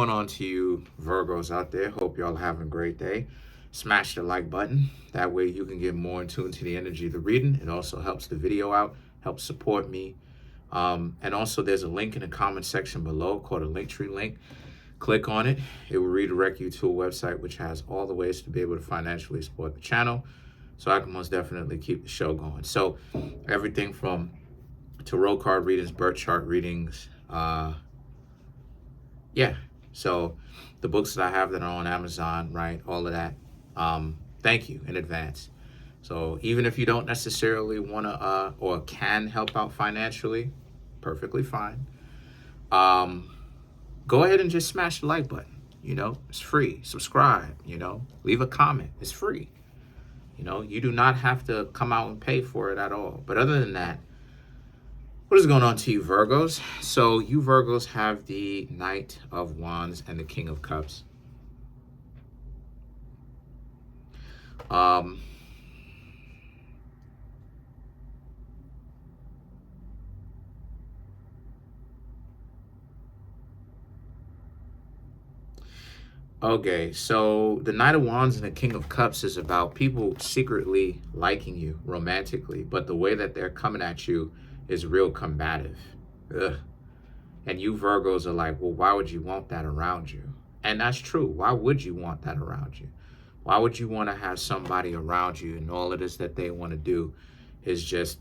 Going on to you Virgos out there. Hope y'all having a great day. Smash the like button. That way you can get more in tune to the energy of the reading. It also helps the video out, helps support me. And also there's a link in the comment section below called a Linktree link. Click on it. It will redirect you to a website which has all the ways to be able to financially support the channel. So I can most definitely keep the show going. So everything from tarot card readings, birth chart readings, yeah. So the books that I have that are on Amazon, right? All of that. Thank you in advance. So even if you don't necessarily want to or can help out financially, perfectly fine. Go ahead and just smash the like button. You know, it's free. Subscribe, you know, leave a comment. It's free. You know, you do not have to come out and pay for it at all. But other than that, what is going on to you Virgos? So you Virgos have the Knight of Wands and the King of Cups. Okay, so the Knight of Wands and the King of Cups is about people secretly liking you romantically, but the way that they're coming at you is real combative. Ugh. And you Virgos are like, well, why would you want that around you? And that's true. Why would you want that around you? Why would you want to have somebody around you and all it is that they want to do is just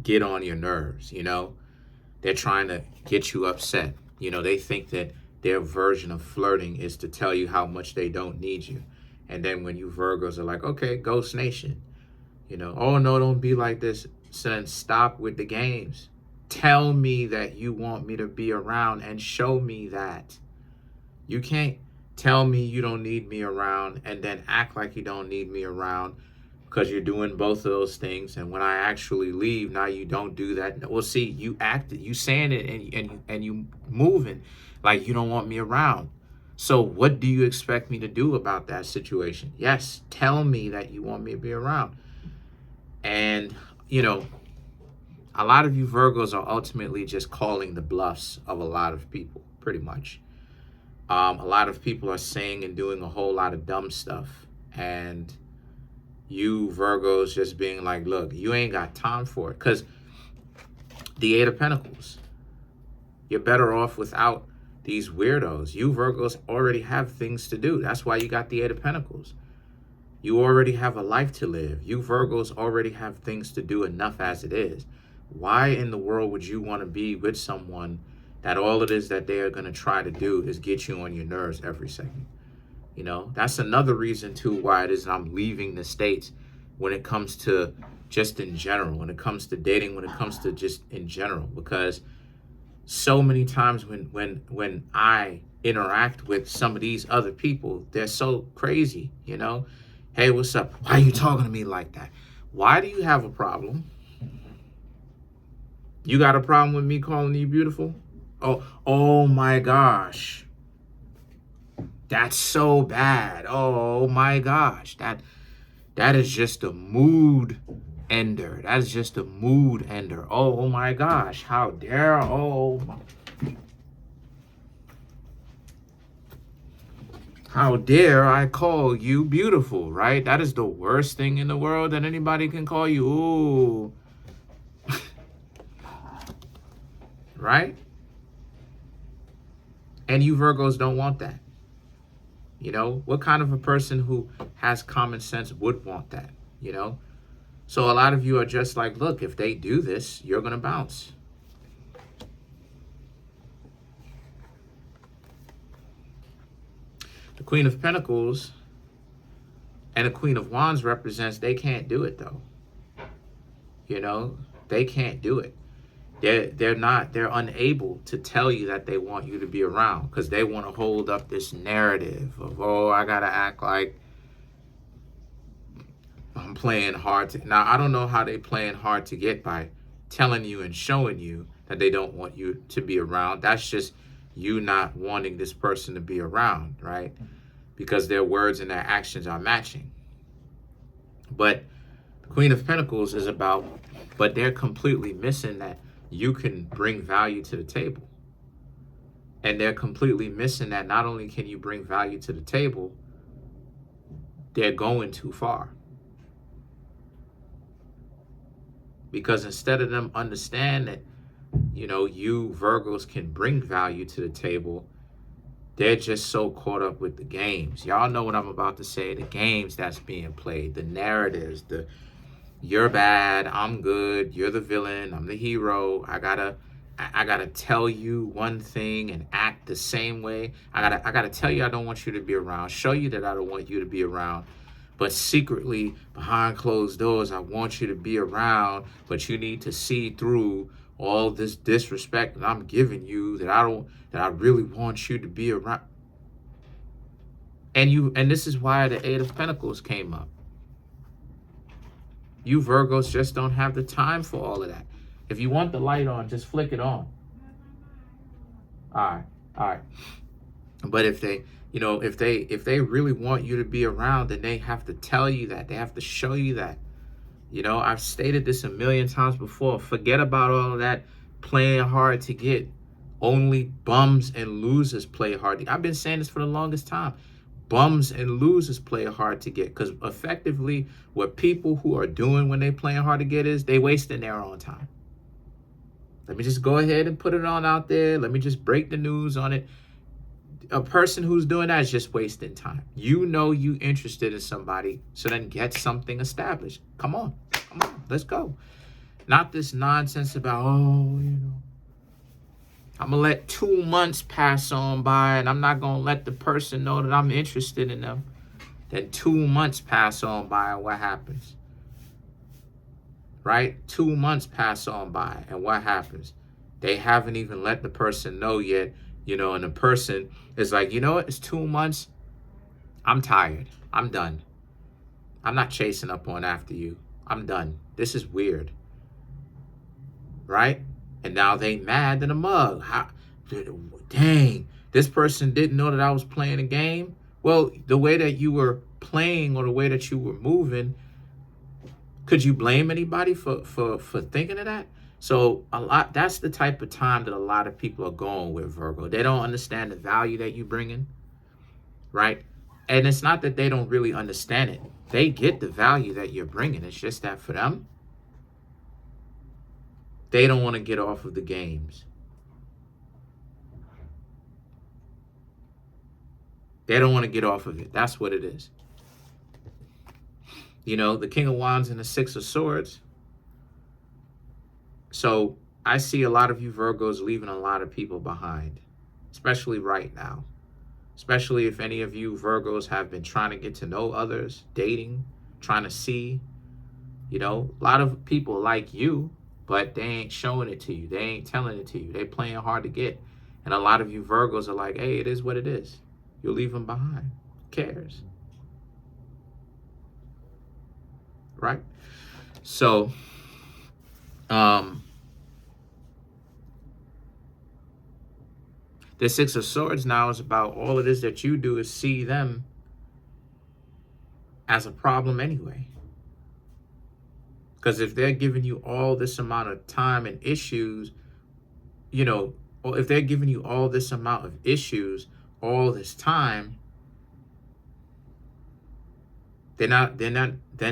get on your nerves, you know? They're trying to get you upset. You know, they think that their version of flirting is to tell you how much they don't need you. And then when you Virgos are like, okay, Ghost Nation, you know, oh no, don't be like this. So then stop with the games. Tell me that you want me to be around and show me that. You can't tell me you don't need me around and then act like you don't need me around because you're doing both of those things. And when I actually leave, now you don't do that. Well, see, you acted, you saying it and you moving like you don't want me around. So what do you expect me to do about that situation? Yes, tell me that you want me to be around. And, you know, a lot of you Virgos are ultimately just calling the bluffs of a lot of people, pretty much. A lot of people are saying and doing a whole lot of dumb stuff. And you Virgos just being like, look, you ain't got time for it. Because the Eight of Pentacles, you're better off without these weirdos. You Virgos already have things to do. That's why you got the Eight of Pentacles. You already have a life to live. You Virgos already have things to do enough as it is. Why in the world would you want to be with someone that all it is that they are going to try to do is get you on your nerves every second? You know, that's another reason too why it is that I'm leaving the States when it comes to just in general, when it comes to dating, when it comes to just in general, because so many times when I interact with some of these other people, they're so crazy, you know. Hey, what's up? Why are you talking to me like that? Why do you have a problem? You got a problem with me calling you beautiful? Oh my gosh. That's so bad. Oh my gosh. That is just a mood ender. That is just a mood ender. Oh my gosh. How dare. How dare I call you beautiful, right? That is the worst thing in the world that anybody can call you. Ooh. Right? And you Virgos don't want that. You know, what kind of a person who has common sense would want that, you know? So a lot of you are just like, look, if they do this, you're going to bounce. The Queen of Pentacles and the Queen of Wands represents they can't do it, though. You know, they can't do it. They're unable to tell you that they want you to be around because they want to hold up this narrative of, oh, I got to act like I'm playing hard to. Now, I don't know how they playing hard to get by telling you and showing you that they don't want you to be around. That's just you not wanting this person to be around, right? Because their words and their actions are matching. But the Queen of Pentacles is about, but they're completely missing that you can bring value to the table. And they're completely missing that not only can you bring value to the table, they're going too far. Because instead of them understand that, you Virgos can bring value to the table, they're just so caught up with the games. Y'all know what I'm about to say. The games that's being played, the narratives, you're bad, I'm good, you're the villain, I'm the hero. I gotta tell you one thing and act the same way. I gotta tell you I don't want you to be around, show you that I don't want you to be around. But secretly, behind closed doors, I want you to be around, but you need to see through all this disrespect that I'm giving you, that I really want you to be around. And this is why the Eight of Pentacles came up. You Virgos just don't have the time for all of that. If you want the light on, just flick it on. All right. But if they really want you to be around, then they have to tell you that. They have to show you that. I've stated this a million times before. Forget about all of that playing hard to get. Only bums and losers play hard to get. I've been saying this for the longest time. Bums and losers play hard to get, because effectively what people who are doing when they playing hard to get is they wasting their own time. Let me just go ahead and put it on out there. Let me just break the news on it. A person who's doing that is just wasting time. You interested in somebody, so then get something established. Come on, let's go. Not this nonsense about, I'm going to let 2 months pass on by and I'm not going to let the person know that I'm interested in them. Then 2 months pass on by and what happens? Right? 2 months pass on by and what happens? They haven't even let the person know yet, and the person is like, what? It's 2 months. I'm tired. I'm done. I'm not chasing up on after you. I'm done. This is weird. Right? And now they mad than a mug. Dang, this person didn't know that I was playing a game. Well, the way that you were playing or the way that you were moving, could you blame anybody for thinking of that? So that's the type of time that a lot of people are going with, Virgo. They don't understand the value that you bring in, right? And it's not that they don't really understand it. They get the value that you're bringing. It's just that for them, they don't want to get off of the games. They don't want to get off of it. That's what it is. The King of Wands and the Six of Swords. So I see a lot of you Virgos leaving a lot of people behind, especially right now. Especially if any of you Virgos have been trying to get to know others, dating, trying to see. A lot of people like you, but they ain't showing it to you. They ain't telling it to you. They playing hard to get. And a lot of you Virgos are like, hey, it is what it is. You'll leave them behind. Who cares? Right? So, the Six of Swords now is about all it is that you do is see them as a problem anyway. Because if they're giving you all this amount of time and issues, or if they're giving you all this amount of issues all this time, then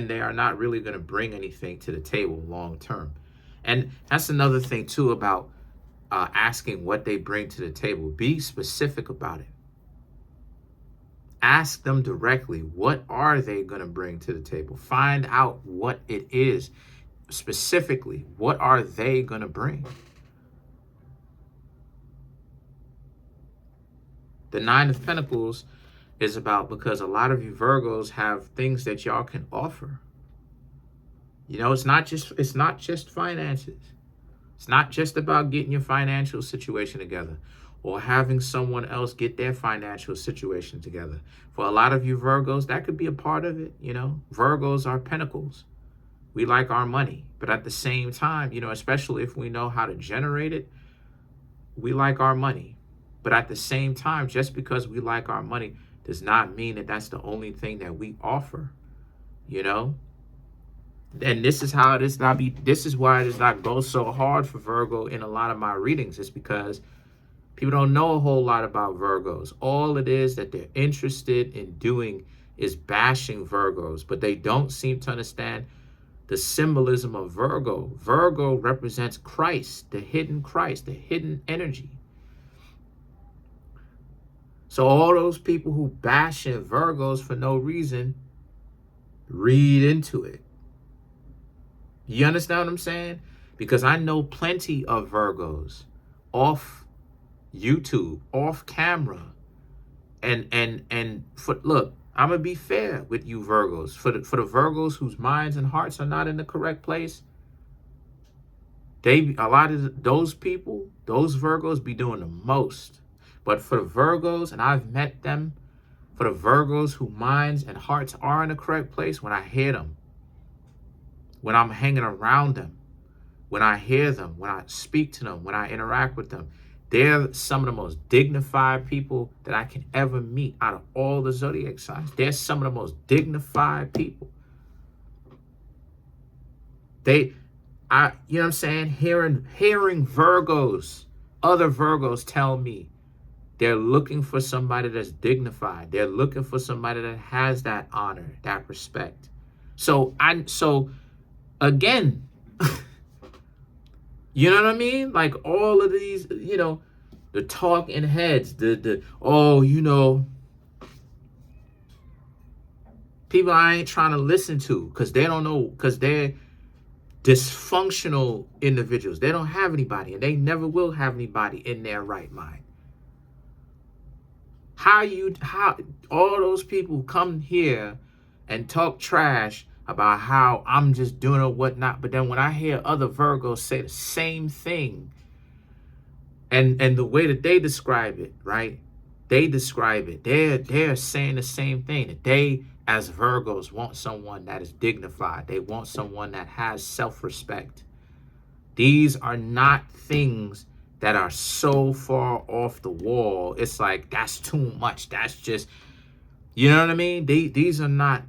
they are not really going to bring anything to the table long term. And that's another thing too about asking what they bring to the table. Be specific about it. Ask them directly, what are they going to bring to the table? Find out what it is. Specifically, what are they going to bring? The Nine of Pentacles is about, because a lot of you Virgos have things that y'all can offer. It's not just finances. It's not just about getting your financial situation together or having someone else get their financial situation together. For a lot of you Virgos, that could be a part of it. Virgos are pentacles. We like our money, but at the same time, especially if we know how to generate it, we like our money. But at the same time, just because we like our money does not mean that that's the only thing that we offer, And this is how it is this is why it does not go so hard for Virgo in a lot of my readings. It's because People don't know a whole lot about Virgos. All it is that they're interested in doing is bashing Virgos, but they don't seem to understand the symbolism of Virgo. Virgo represents Christ, the hidden energy. So all those people who bashing Virgos for no reason, read into it. You understand what I'm saying? Because I know plenty of Virgos off YouTube, off camera. And look, I'm gonna be fair with you Virgos. For the Virgos whose minds and hearts are not in the correct place, a lot of those people, those Virgos be doing the most. But for the Virgos, and I've met them, for the Virgos whose minds and hearts are in the correct place, when I hear them, when I'm hanging around them, when I hear them, when I speak to them, when I interact with them, they're some of the most dignified people that I can ever meet out of all the zodiac signs. They're some of the most dignified people. You know what I'm saying? Hearing Virgos, other Virgos tell me they're looking for somebody that's dignified. They're looking for somebody that has that honor, that respect. So again, you know what I mean? Like all of these, the talking heads, people I ain't trying to listen to because they don't know, because they're dysfunctional individuals. They don't have anybody, and they never will have anybody in their right mind. How all those people come here and talk trash about how I'm just doing or whatnot, but then when I hear other Virgos say the same thing, and the way that they describe it, right? They describe it. They're saying the same thing, that they, as Virgos, want someone that is dignified. They want someone that has self-respect. These are not things that are so far off the wall. It's like, that's too much. That's just, you know what I mean? These are not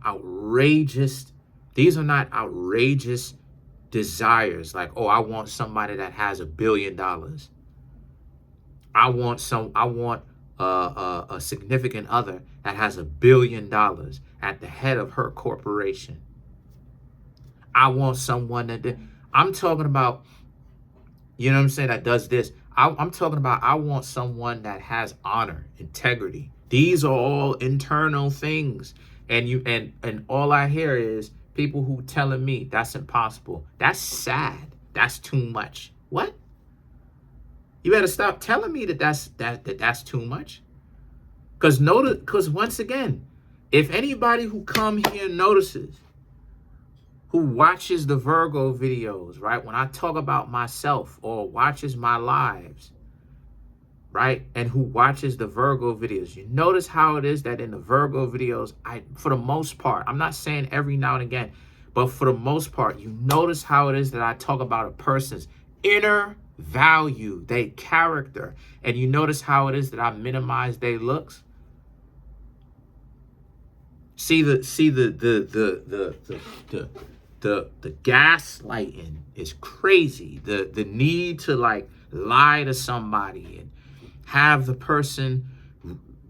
outrageous. These are not outrageous desires. Like, oh, I want somebody that has $1 billion. I want a significant other that has $1 billion at the head of her corporation. I want someone that I'm talking about, you know what I'm saying, that does this. I'm talking about, I want someone that has honor, integrity. These are all internal things. And all I hear is people who telling me that's impossible. That's sad. That's too much. What? You better stop telling me that's too much. Because once again, if anybody who come here notices, who watches the Virgo videos, right? When I talk about myself, or watches my lives, right? And who watches the Virgo videos, you notice how it is that in the Virgo videos, for the most part, I'm not saying every now and again, but for the most part, you notice how it is that I talk about a person's inner value, their character, and you notice how it is that I minimize their looks. See the gaslighting is crazy. The need to like lie to somebody and have the person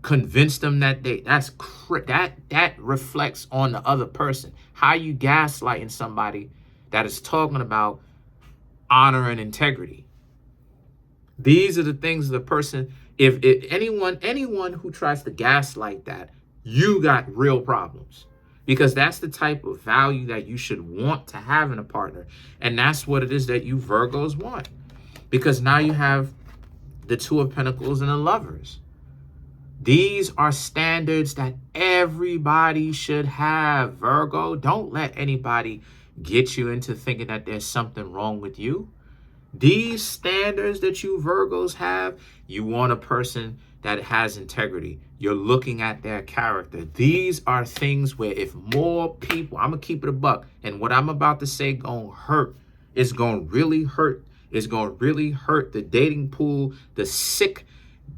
convince them that that reflects on the other person. How you gaslighting somebody that is talking about honor and integrity? These are the things the person, if anyone who tries to gaslight that, you got real problems. Because that's the type of value that you should want to have in a partner. And that's what it is that you Virgos want. Because now you have the Two of Pentacles and the Lovers. These are standards that everybody should have, Virgo. Don't let anybody get you into thinking that there's something wrong with you. These standards that you Virgos have, you want a person that has integrity. You're looking at their character. These are things where if more people, I'm going to keep it a buck, and what I'm about to say going to hurt, it's going to really hurt. It's going to really hurt the dating pool, the sick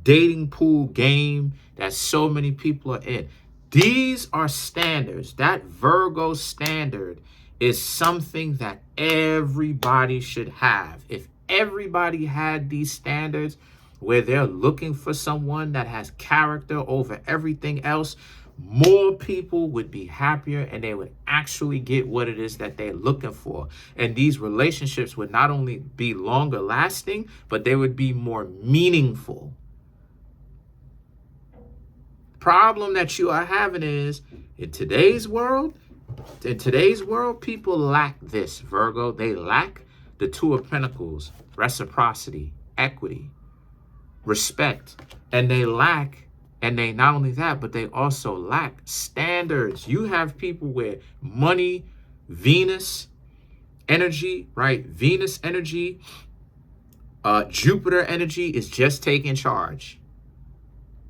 dating pool game that so many people are in. These are standards. That Virgo standard is something that everybody should have. If everybody had these standards, where they're looking for someone that has character over everything else, more people would be happier and they would actually get what it is that they're looking for. And these relationships would not only be longer lasting, but they would be more meaningful. Problem that you are having is in today's world, people lack this, Virgo. They lack the Two of Pentacles, reciprocity, equity, respect, and they not only that, but they also lack standards. You have people where money, Venus energy, right? Venus energy, Jupiter energy is just taking charge.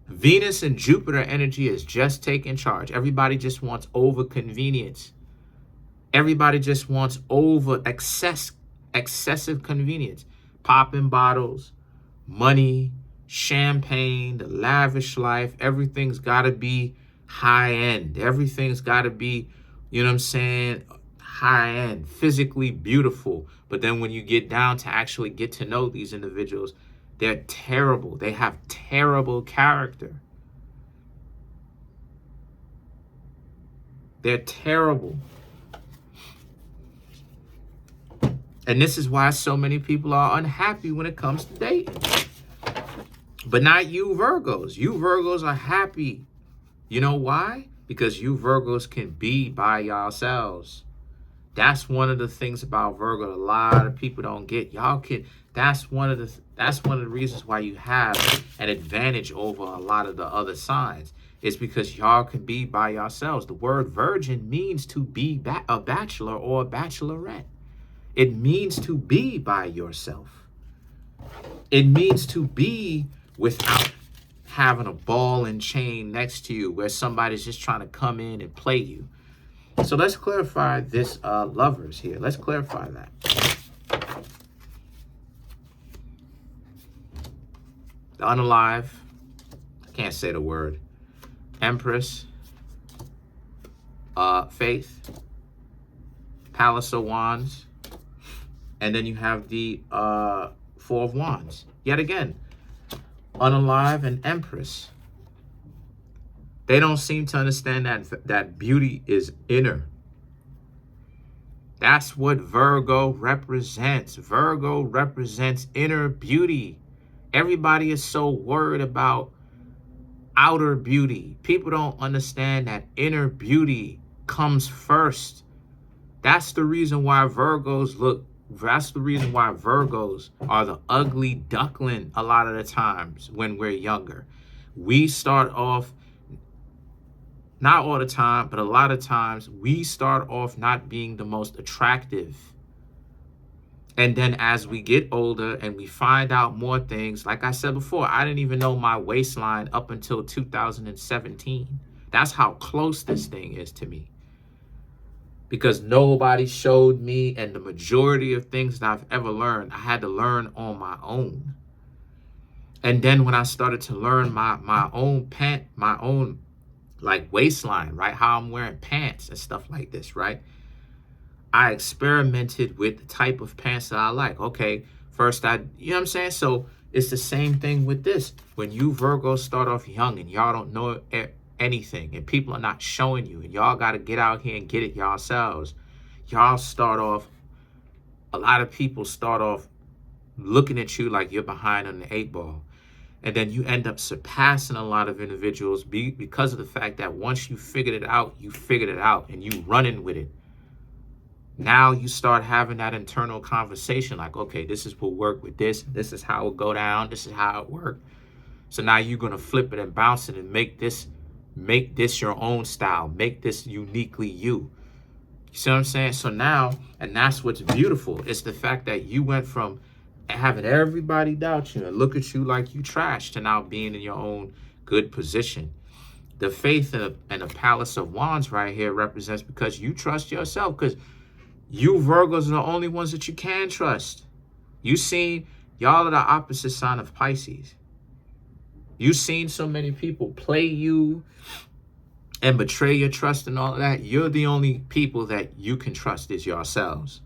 Venus and Jupiter energy is just taking charge. Everybody just wants over convenience. Everybody just wants over excessive convenience. Popping bottles, money, champagne, the lavish life. Everything's got to be high end. Everything's got to be, you know what I'm saying, high end, physically beautiful. But then when you get down to actually get to know these individuals, they're terrible. They have terrible character. They're terrible. And this is why so many people are unhappy when it comes to dating. But not you Virgos. You Virgos are happy. You know why? Because you Virgos can be by yourselves. That's one of the things about Virgo a lot of people don't get. Y'all can. That's one of the reasons why you have an advantage over a lot of the other signs. It's because y'all can be by yourselves. The word virgin means to be a bachelor or a bachelorette. It means to be by yourself. It means to be without having a ball and chain next to you where somebody's just trying to come in and play you. So let's clarify this lovers here. Let's clarify that. The unalive, I can't say the word. Empress, Faith, Palace of Wands, and then you have the Four of Wands. Yet again, unalive and Empress. They don't seem to understand that beauty is inner. That's what Virgo represents. Virgo represents inner beauty. Everybody is so worried about outer beauty. People don't understand that inner beauty comes first. That's the reason why Virgos are the ugly duckling a lot of the times when we're younger. We start off, not all the time, but a lot of times, we start off not being the most attractive. And then as we get older and we find out more things, like I said before, I didn't even know my waistline up until 2017. That's how close this thing is to me. Because nobody showed me, and the majority of things that I've ever learned, I had to learn on my own. And then when I started to learn my own like waistline, right? How I'm wearing pants and stuff like this, right? I experimented with the type of pants that I like. Okay, first you know what I'm saying? So it's the same thing with this. When you Virgos start off young and y'all don't know anything and people are not showing you and y'all got to get out here and get it yourselves. Y'all start off, a lot of people start off looking at you like you're behind on the 8 ball. And then you end up surpassing a lot of individuals because of the fact that once you figured it out and you running with it. Now you start having that internal conversation like, okay, this is what work with this. This is how it go down. This is how it work. So now you're going to flip it and bounce it and make this your own style. Make this uniquely you. You see what I'm saying? So now, and that's what's beautiful. It's the fact that you went from having everybody doubt you and look at you like you trash to now being in your own good position. The Faith and the Palace of Wands right here represents because you trust yourself, because you Virgos are the only ones that you can trust. You seen, y'all are the opposite sign of Pisces. You've seen so many people play you and betray your trust and all of that. You're the only people that you can trust is yourselves.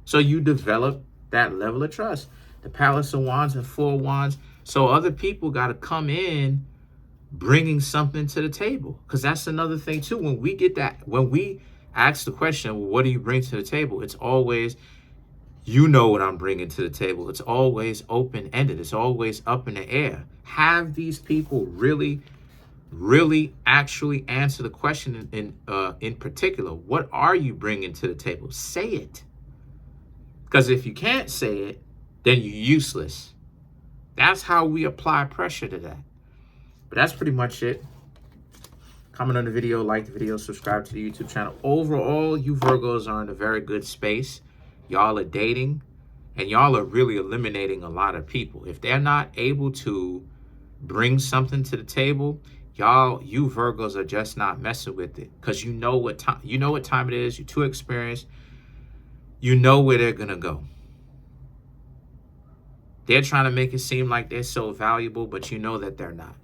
So you develop that level of trust. The Palace of Wands and Four of Wands. So other people got to come in bringing something to the table, because that's another thing too. When we ask the question, well, what do you bring to the table? It's always, you know what I'm bringing to the table. It's always open-ended. It's always up in the air. Have these people really actually answer the question in particular. What are you bringing to the table? Say it. Because if you can't say it, then you're useless. That's how we apply pressure to that. But that's pretty much it. Comment on the video, like the video, subscribe to the YouTube channel. Overall, you Virgos are in a very good space. Y'all are dating, and y'all are really eliminating a lot of people. If they're not able to bring something to the table, you Virgos are just not messing with it, because you know what time it is. You're too experienced. You know where they're gonna go. They're trying to make it seem like they're so valuable, but you know that they're not.